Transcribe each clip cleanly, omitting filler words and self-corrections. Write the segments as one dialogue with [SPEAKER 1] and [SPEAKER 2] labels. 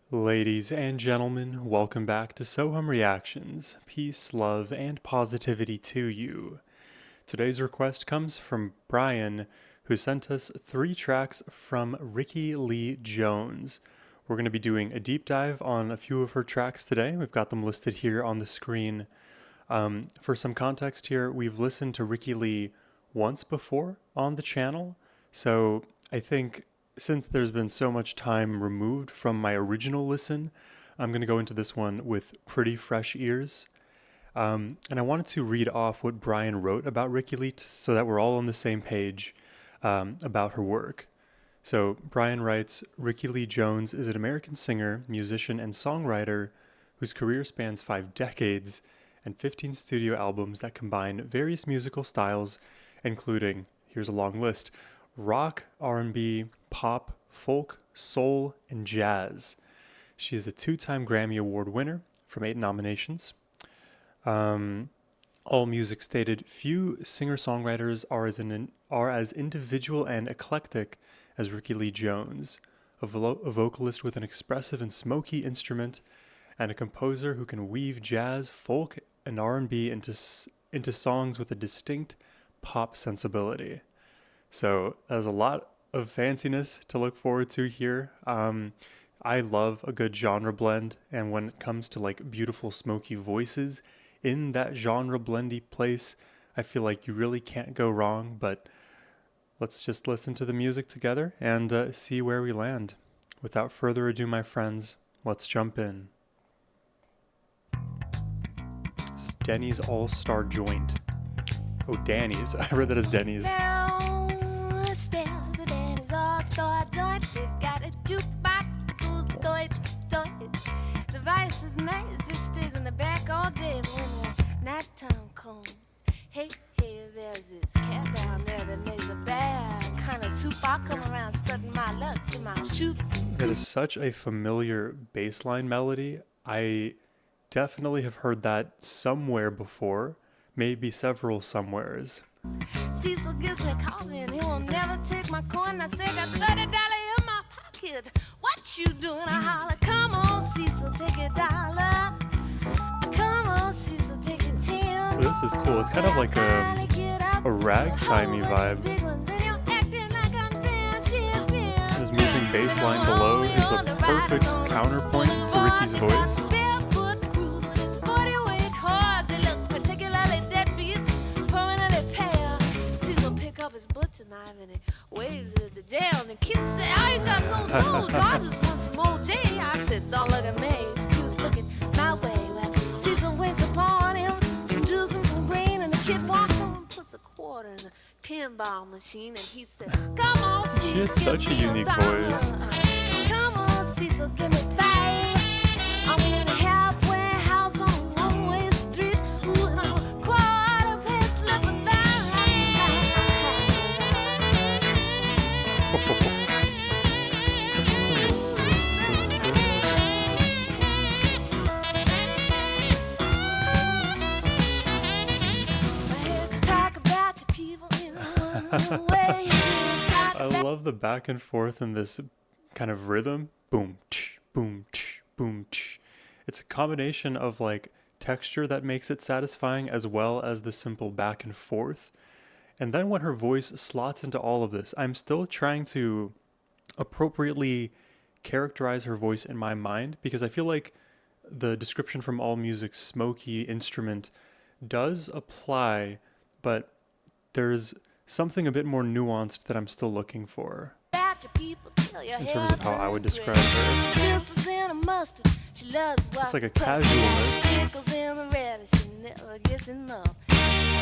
[SPEAKER 1] Ladies and gentlemen, welcome back to Sohum Reactions. Peace, love, and positivity to you. Today's request comes from Brian, who sent us 3 tracks from Rickie Lee Jones. We're going to be doing a deep dive on a few of her tracks today. We've got them listed here on the screen. For some context here, we've listened to Rickie Lee once before on the channel, so I think since there's been so much time removed from my original listen, I'm going to go into this one with pretty fresh ears. And I wanted to read off what Brian wrote about Rickie Lee so that we're all on the same page about her work. So Brian writes, Rickie Lee Jones is an American singer, musician, and songwriter whose career spans 5 decades and 15 studio albums that combine various musical styles, including, here's a long list, rock, R&B, pop, folk, soul, and jazz. She is a 2-time Grammy Award winner from 8 nominations. All Music stated, few singer-songwriters are as individual and eclectic as Rickie Lee Jones, a vocalist with an expressive and smoky instrument, and a composer who can weave jazz, folk, and R&B into songs with a distinct pop sensibility. So there's a lot of fanciness to look forward to here. I love a good genre blend, and when it comes to like beautiful smoky voices in that genre blendy place, I feel like you really can't go wrong. But let's just listen to the music together and see where we land. Without further ado, my friends, let's jump in. This is Denny's All-Star Joint. Oh, Danny's. I read that as Denny's.
[SPEAKER 2] Device is nice, it stays in the back all day. But when the night time comes, hey, there's this cat down there that makes a bad kind of soup. I come around studying my luck in my shoot.
[SPEAKER 1] It is such a familiar bass line melody. I definitely have heard that somewhere before, maybe several somewheres.
[SPEAKER 2] Cecil gives me coffee and he will never take my coin. I say, got $30 in my pocket. What you doing? I holler, come on, Cecil, take $1. Come on, Cecil, take a 10.
[SPEAKER 1] This is cool. It's kind of like a ragtimey vibe. This moving bass line below is a perfect counterpoint to Rickie's voice.
[SPEAKER 2] And he waves at the jail and the kid said, I ain't got no gold, I just want some OJ. I said, don't look at me. He was looking my way. Well, Cecil waits upon him, some juice and some green, and the kid walks over and puts a quarter in the pinball machine, and he said, come on, Cecil.
[SPEAKER 1] She has such a unique voice.
[SPEAKER 2] Come on, Cecil, give me 5. I'm in a halfway house on a one-way street. Ooh, and I'm a quarter past slipping down.
[SPEAKER 1] I love the back and forth in this kind of rhythm. Boom, tsh, boom, tsh, boom, tsh. It's a combination of like texture that makes it satisfying as well as the simple back and forth. And then when her voice slots into all of this, I'm still trying to appropriately characterize her voice in my mind, because I feel like the description from All Music's smoky instrument does apply, but there's something a bit more nuanced that I'm still looking for in terms of how I would describe her. It's like a casualness.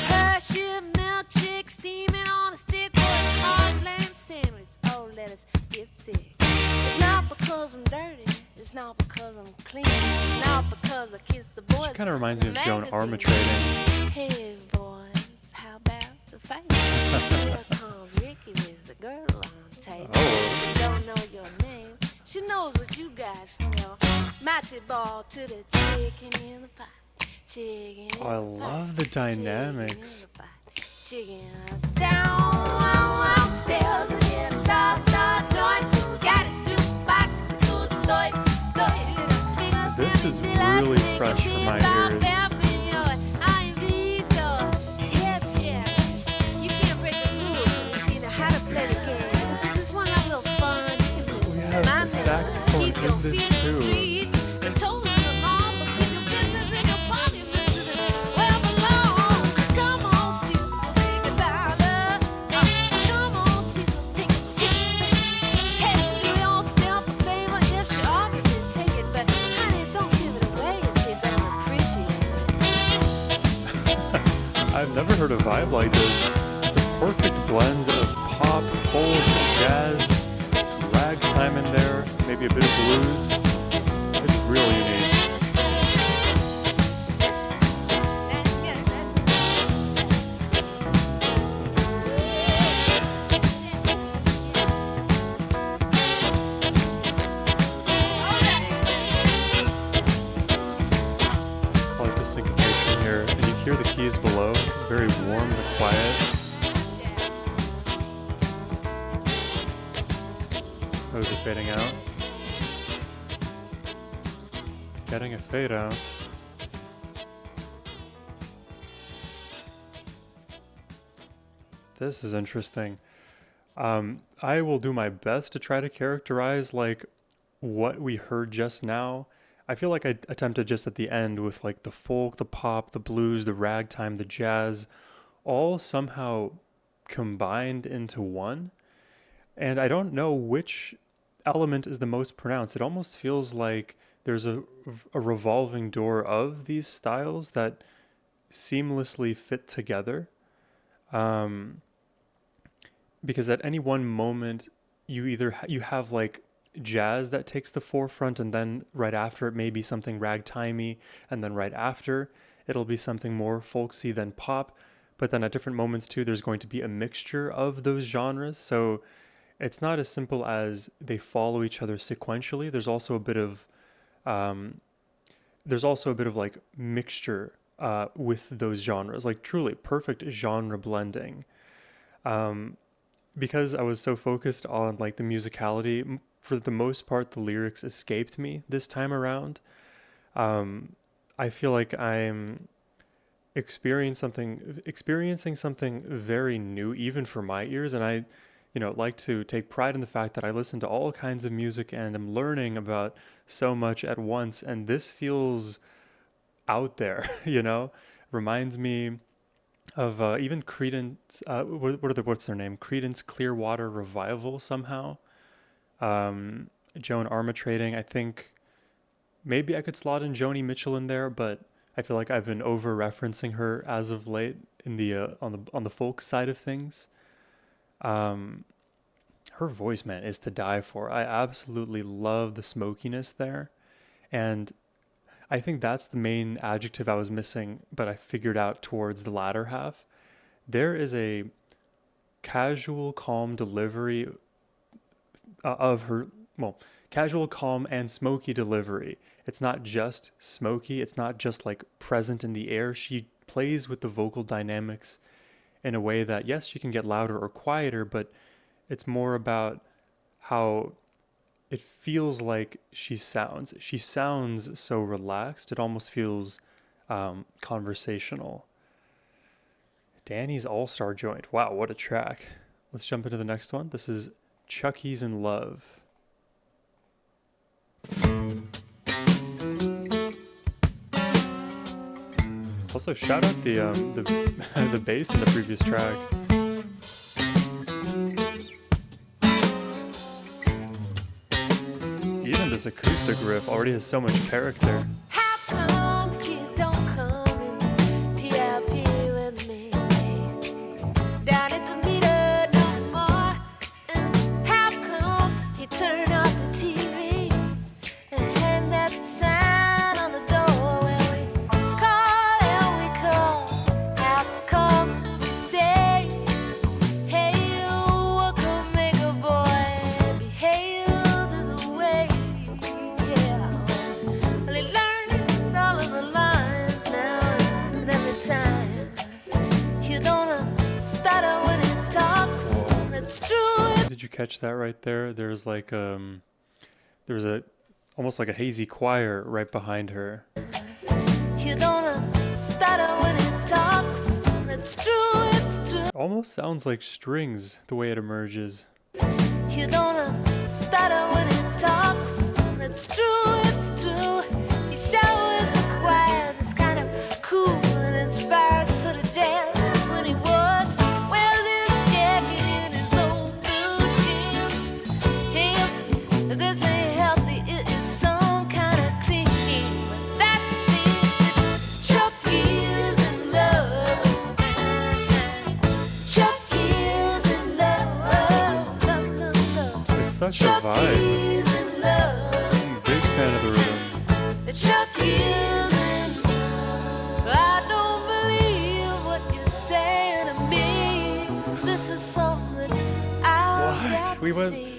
[SPEAKER 2] Hershey milkshake steaming on a stick or a hard lamb sandwich. Oh, let us get thick. It's not because I'm dirty. It's not because I'm clean. It's not because I kiss the boys.
[SPEAKER 1] She kind of reminds me of Joan Armatrading.
[SPEAKER 2] Hey, boys, how about the fight? Here comes Rickie with a girl on tape.
[SPEAKER 1] Oh.
[SPEAKER 2] She don't know your name. She knows what you got from your matchy ball to the chicken in the pot.
[SPEAKER 1] Oh, I love the dynamics.
[SPEAKER 2] Downstairs and in a all-star joint. Got a jukebox that goes doit, doit.
[SPEAKER 1] This is really fresh for my ears. We have the saxophone in this too. I've never heard a vibe like this. It's a perfect blend of pop, folk, jazz, ragtime in there, maybe a bit of blues. It's real unique. I like the syncopation here, and you hear the keys below, very warm and quiet. Those are fading out. Getting a fade out. This is interesting. I will do my best to try to characterize like what we heard just now. I feel like I attempted just at the end with like the folk, the pop, the blues, the ragtime, the jazz, all somehow combined into one. And I don't know which element is the most pronounced. It almost feels like there's a revolving door of these styles that seamlessly fit together. Because at any one moment, you have like jazz that takes the forefront, and then right after it may be something ragtimey, and then right after it'll be something more folksy than pop. But then at different moments too, there's going to be a mixture of those genres. So it's not as simple as they follow each other sequentially. There's also a bit of like mixture with those genres, like truly perfect genre blending. Because I was so focused on like the musicality, for the most part, the lyrics escaped me this time around. I feel like I'm experiencing something very new, even for my ears. And I, like to take pride in the fact that I listen to all kinds of music and I'm learning about so much at once. And this feels out there, reminds me of even Creedence. What's their name? Creedence Clearwater Revival somehow. Joan Armatrading. I think maybe I could slot in Joni Mitchell in there, but I feel like I've been over referencing her as of late in the on the folk side of things. Her voice, man, is to die for. I absolutely love the smokiness there, and I think that's the main adjective I was missing, but I figured out towards the latter half. There is a casual, calm delivery of her, casual, calm, and smoky delivery. It's not just smoky. It's not just like present in the air. She plays with the vocal dynamics in a way that, yes, she can get louder or quieter, but it's more about how it feels like she sounds. She sounds so relaxed. It almost feels conversational. Danny's All-Star Joint. Wow, what a track. Let's jump into the next one. This is Chucky's in Love. Also, shout out the the bass in the previous track. Even this acoustic riff already has so much character.
[SPEAKER 2] How come you don't come and PLP with me? Down at the meter no more. And how come you turn off the TV and hang that sign on the door when we call and we call? How come you say, hey, what can make a boy behave this way? Yeah. Well, he learned all of the lines now, and every time he don't stutter when he talks. It's true.
[SPEAKER 1] Did you catch that right there? There's like there's a almost like a hazy choir right behind her.
[SPEAKER 2] He don't stutter when he talks. It's true, it's true.
[SPEAKER 1] Almost sounds like strings the way it emerges.
[SPEAKER 2] He don't stutter when he talks. It's true, it's true. He shows a quiet that's kind of cool and inspired sort of jazz when he walks. Well, this jacket in his old blue jeans. Hey, if this ain't healthy, it is some kind of clean. But that means that Chuck is in love. Chuck is in love. Love, love, love.
[SPEAKER 1] It's such a vibe. I'm a big fan of the rhythm.
[SPEAKER 2] Chuck is in love. I don't believe what you're saying to me. This is something I've got
[SPEAKER 1] What? We
[SPEAKER 2] to
[SPEAKER 1] went.
[SPEAKER 2] see.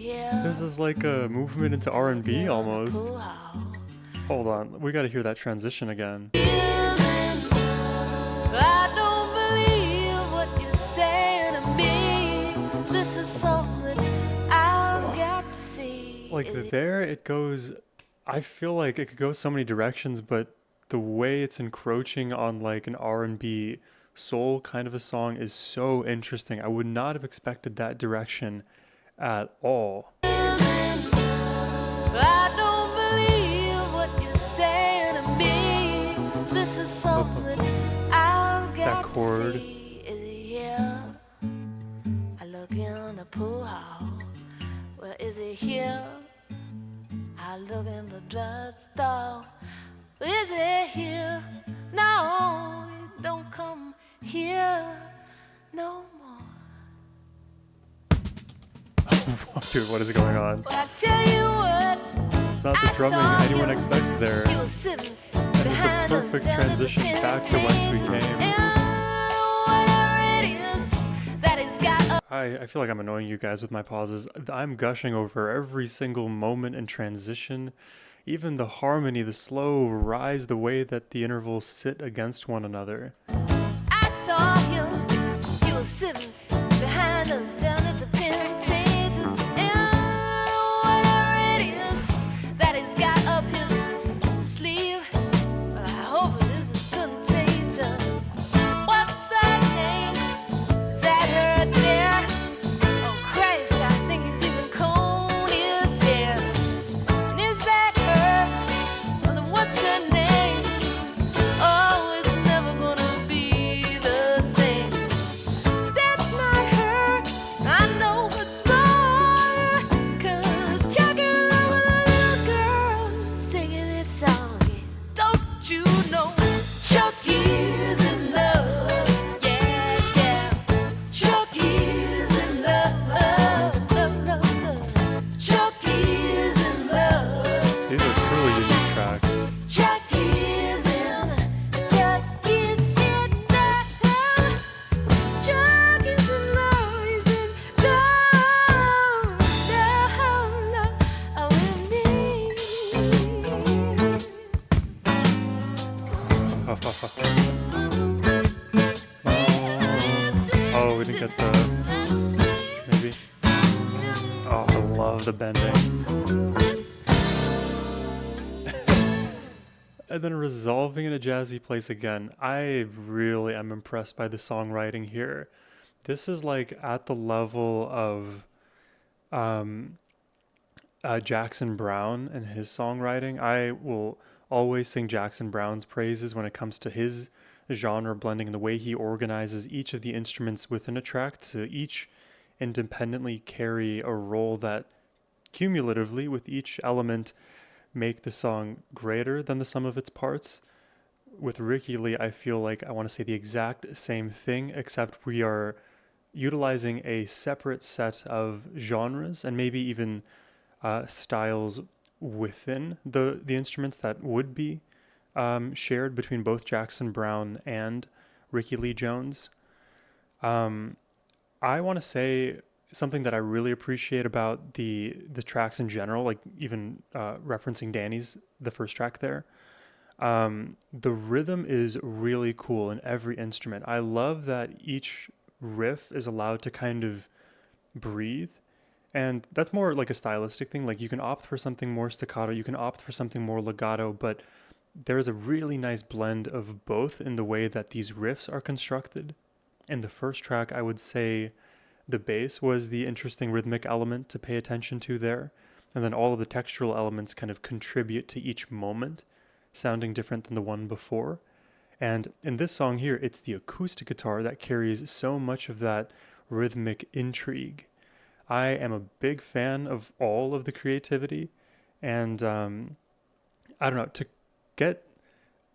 [SPEAKER 2] Yeah.
[SPEAKER 1] This is like a movement into R&B almost.
[SPEAKER 2] Wow.
[SPEAKER 1] Hold on, we gotta hear that transition again.
[SPEAKER 2] I don't believe what you're saying to me. This is something I've got to see.
[SPEAKER 1] Like there it goes. I feel like it could go so many directions, but the way it's encroaching on like an R&B soul kind of a song is so interesting. I would not have expected that direction at all.
[SPEAKER 2] I don't believe what you're saying to me. This is something I've got
[SPEAKER 1] That chord.
[SPEAKER 2] to see. Yeah. I look in the pool hall. Where is it here? I look in the drugstore. Is it here? No, it don't come here no more.
[SPEAKER 1] Dude, what is going on?
[SPEAKER 2] But I tell you what,
[SPEAKER 1] It's not the drumming anyone expects there.
[SPEAKER 2] he was sitting
[SPEAKER 1] And it's a
[SPEAKER 2] behind us
[SPEAKER 1] perfect
[SPEAKER 2] down at the
[SPEAKER 1] transition back to whence we
[SPEAKER 2] Penn
[SPEAKER 1] came.
[SPEAKER 2] Whatever it is that he's got
[SPEAKER 1] I feel like I'm annoying you guys with my pauses. I'm gushing over every single moment and transition. Even the harmony, the slow rise, the way that the intervals sit against one another.
[SPEAKER 2] I saw him. He was sitting behind us down at the Pentateuch. Whatever it is that he's got up his sleeve. But I hope it isn't contagious. What's her name? Is that her there? Oh Christ, I think he's even combed his hair. And is that her? Well, then what's her name? Oh, it's never gonna be the same. That's not her. I know what's more. 'Cause chugging over the little girl singing this song. Don't you know Chucky's in love? Yeah, yeah. Chucky's in love. Love, love, love. Chucky's in love.
[SPEAKER 1] These are truly unique tracks.
[SPEAKER 2] Chucky's in love. Chucky's in love. Chucky's in love. He's in love. Love with me.
[SPEAKER 1] Oh, we didn't get the... Maybe. Oh, I love the bending. And then resolving in a jazzy place again. I really am impressed by the songwriting here. This is like at the level of Jackson Browne and his songwriting. I will always sing Jackson Browne's praises when it comes to his genre blending and the way he organizes each of the instruments within a track to each independently carry a role that cumulatively with each element make the song greater than the sum of its parts. With Rickie Lee, I feel like I want to say the exact same thing, except we are utilizing a separate set of genres and maybe even styles within the instruments that would be shared between both Jackson Browne and Rickie Lee Jones. I want to say something that I really appreciate about the tracks in general, like even referencing Danny's, the first track there. The rhythm is really cool in every instrument. I love that each riff is allowed to kind of breathe And that's more like a stylistic thing. Like you can opt for something more staccato, you can opt for something more legato, but there's a really nice blend of both in the way that these riffs are constructed. In the first track, I would say the bass was the interesting rhythmic element to pay attention to there. And then all of the textural elements kind of contribute to each moment, sounding different than the one before. And in this song here, it's the acoustic guitar that carries so much of that rhythmic intrigue. I am a big fan of all of the creativity, and I don't know, to get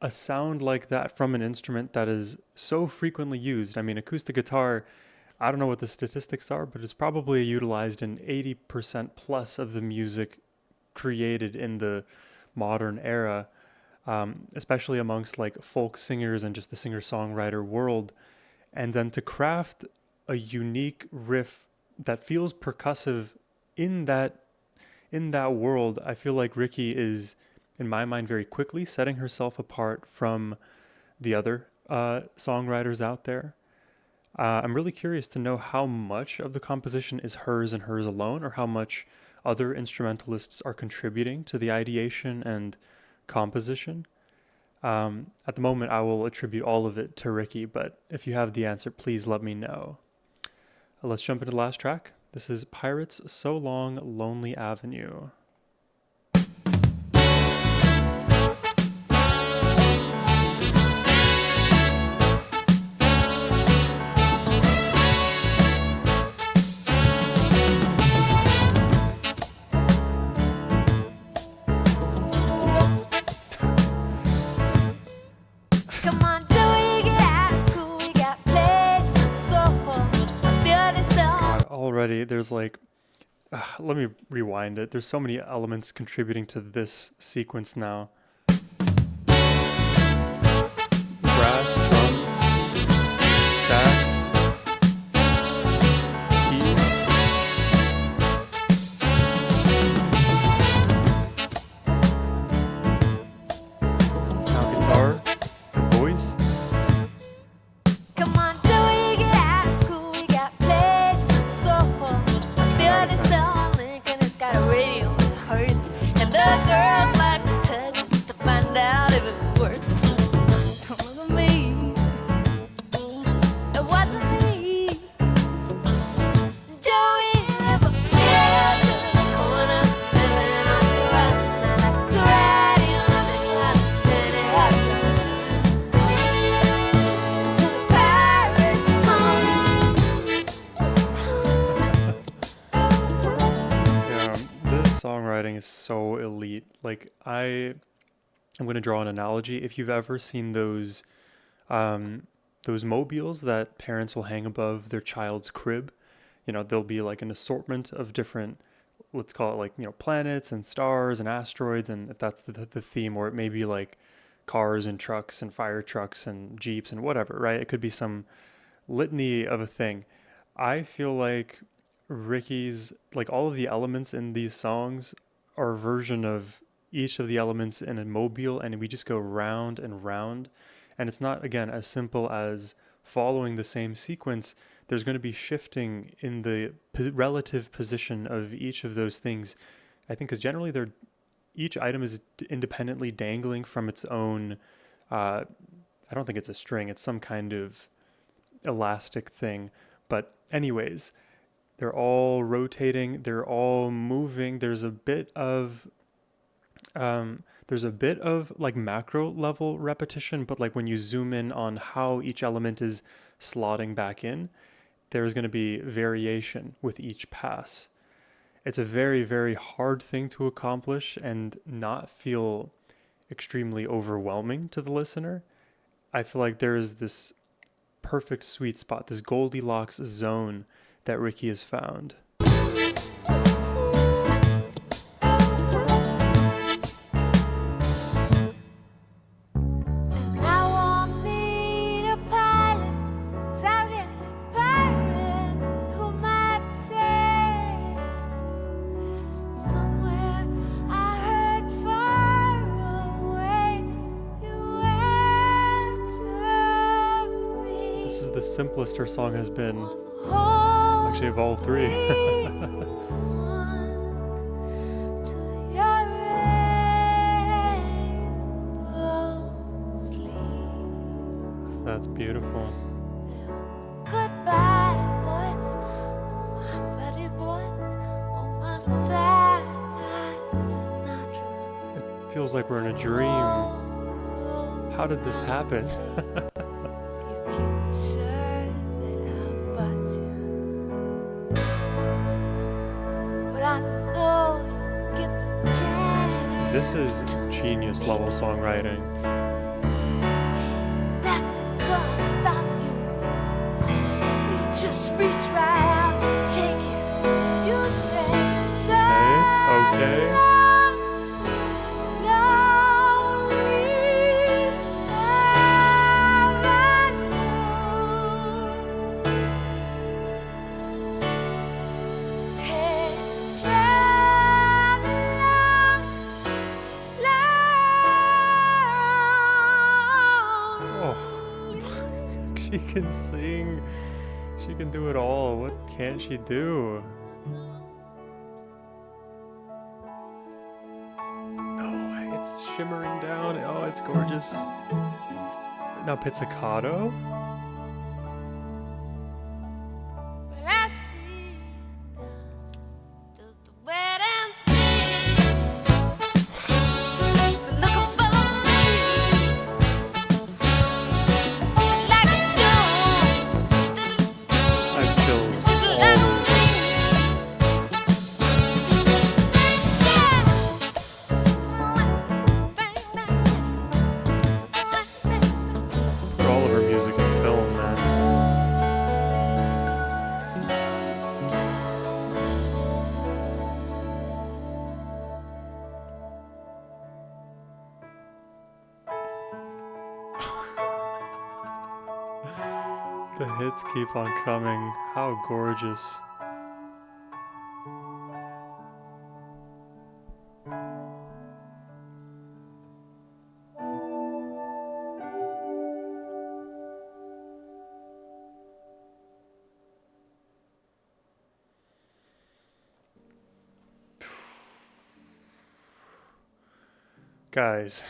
[SPEAKER 1] a sound like that from an instrument that is so frequently used. I mean, acoustic guitar, I don't know what the statistics are, but it's probably utilized in 80% plus of the music created in the modern era, especially amongst like folk singers and just the singer-songwriter world. And then to craft a unique riff that feels percussive in that world, I feel like Rickie is, in my mind, very quickly setting herself apart from the other songwriters out there. I'm really curious to know how much of the composition is hers and hers alone, or how much other instrumentalists are contributing to the ideation and composition. At the moment, I will attribute all of it to Rickie, but if you have the answer, please let me know. Let's jump into the last track. This is Pirates So Long, Lonely Avenue. Already there's like, let me rewind it. There's so many elements contributing to this sequence now. Brass, drums, sax, keys. Now guitar, voice. Songwriting is so elite. Like I'm going to draw an analogy. If you've ever seen those mobiles that parents will hang above their child's crib, there'll be like an assortment of different, let's call it like, planets and stars and asteroids. And if that's the theme, or it may be like cars and trucks and fire trucks and Jeeps and whatever, right? It could be some litany of a thing. I feel like Rickie's, like all of the elements in these songs are a version of each of the elements in a mobile, and we just go round and round. And it's not, again, as simple as following the same sequence. There's going to be shifting in the relative position of each of those things. I think because generally each item is independently dangling from its own, I don't think it's a string, it's some kind of elastic thing. But anyways, they're all rotating, they're all moving. There's a bit of like macro level repetition, but like when you zoom in on how each element is slotting back in, there's going to be variation with each pass. It's a very, very hard thing to accomplish and not feel extremely overwhelming to the listener. I feel like there is this perfect sweet spot, this Goldilocks zone that Rickie has found. This is the simplest her song has been, actually, of all three. That's beautiful.
[SPEAKER 2] Goodbye, boys, my buddy boys, on my side, Sinatra.
[SPEAKER 1] It feels like we're in a dream. How did this happen?
[SPEAKER 2] You keep the shirt that I bought you, but I know you get the chance.
[SPEAKER 1] This is genius level songwriting.
[SPEAKER 2] Nothing's gonna stop you. You just reach right out and take it. You say so.
[SPEAKER 1] Okay. She can sing. She can do it all. What can't she do? Oh, it's shimmering down. Oh, it's gorgeous. Now pizzicato?
[SPEAKER 2] When I see the wedding scene, looking for me, like you.
[SPEAKER 1] I have chills all over. Put all of her music in film, man. The hits keep on coming. How gorgeous. Guys,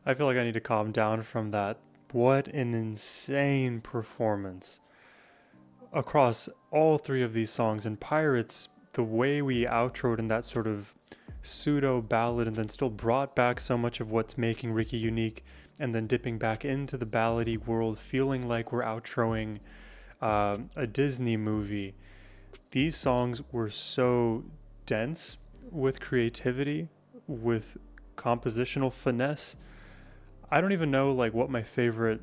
[SPEAKER 1] I feel like I need to calm down from that. What an insane performance across all three of these songs. And Pirates, the way we outroed in that sort of pseudo ballad and then still brought back so much of what's making Rickie unique, and then dipping back into the ballady world, feeling like we're outroing a Disney movie. These songs were so dense with creativity, with compositional finesse. I don't even know like what my favorite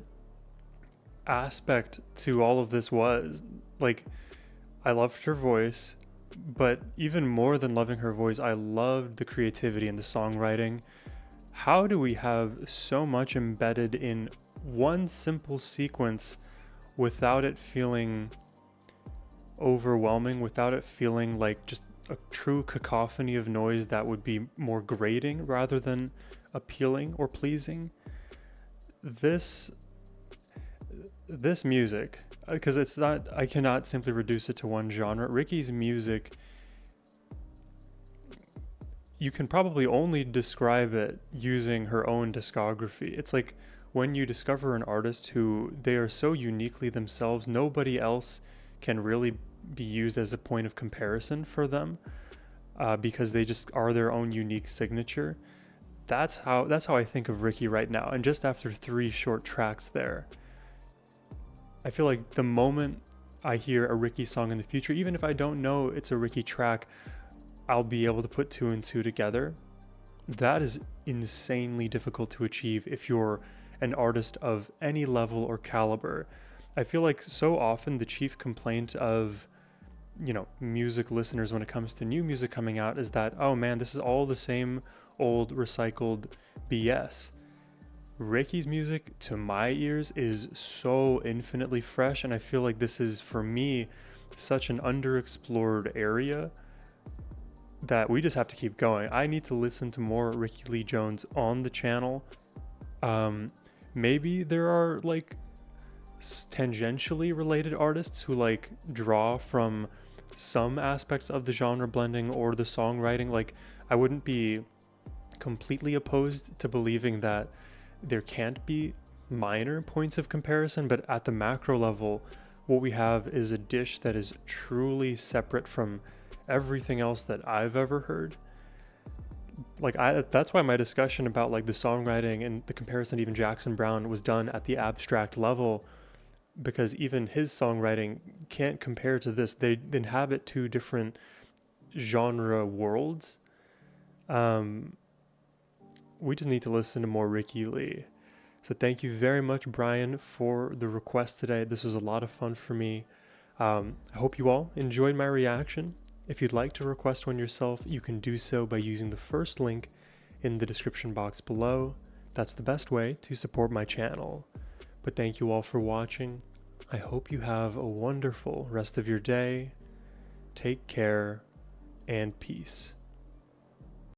[SPEAKER 1] aspect to all of this was. Like, I loved her voice, but even more than loving her voice, I loved the creativity and the songwriting. How do we have so much embedded in one simple sequence without it feeling overwhelming, without it feeling like just a true cacophony of noise that would be more grating rather than appealing or pleasing? This music, because it's not, I cannot simply reduce it to one genre. Rickie's music, you can probably only describe it using her own discography. It's like when you discover an artist who they are so uniquely themselves, nobody else can really be used as a point of comparison for them, because they just are their own unique signature. That's how I think of Rickie right now. And just after 3 short tracks there, I feel like the moment I hear a Rickie song in the future, even if I don't know it's a Rickie track, I'll be able to put 2 and 2 together. That is insanely difficult to achieve if you're an artist of any level or caliber. I feel like so often the chief complaint of, music listeners when it comes to new music coming out is that, oh man, this is all the same old recycled BS. Rickie's music, to my ears, is so infinitely fresh, and I feel like this is, for me, such an underexplored area that we just have to keep going. I need to listen to more Rickie Lee Jones on the channel. Maybe there are like tangentially related artists who like draw from some aspects of the genre blending or the songwriting. Like, I wouldn't be completely opposed to believing that there can't be minor points of comparison, but at the macro level, what we have is a dish that is truly separate from everything else that I've ever heard. That's why my discussion about like the songwriting and the comparison to even Jackson Browne was done at the abstract level, because even his songwriting can't compare to this. They inhabit two different genre worlds. We just need to listen to more Rickie Lee. So thank you very much, Brian, for the request today. This was a lot of fun for me. I hope you all enjoyed my reaction. If you'd like to request one yourself, you can do so by using the first link in the description box below. That's the best way to support my channel. But thank you all for watching. I hope you have a wonderful rest of your day. Take care and peace.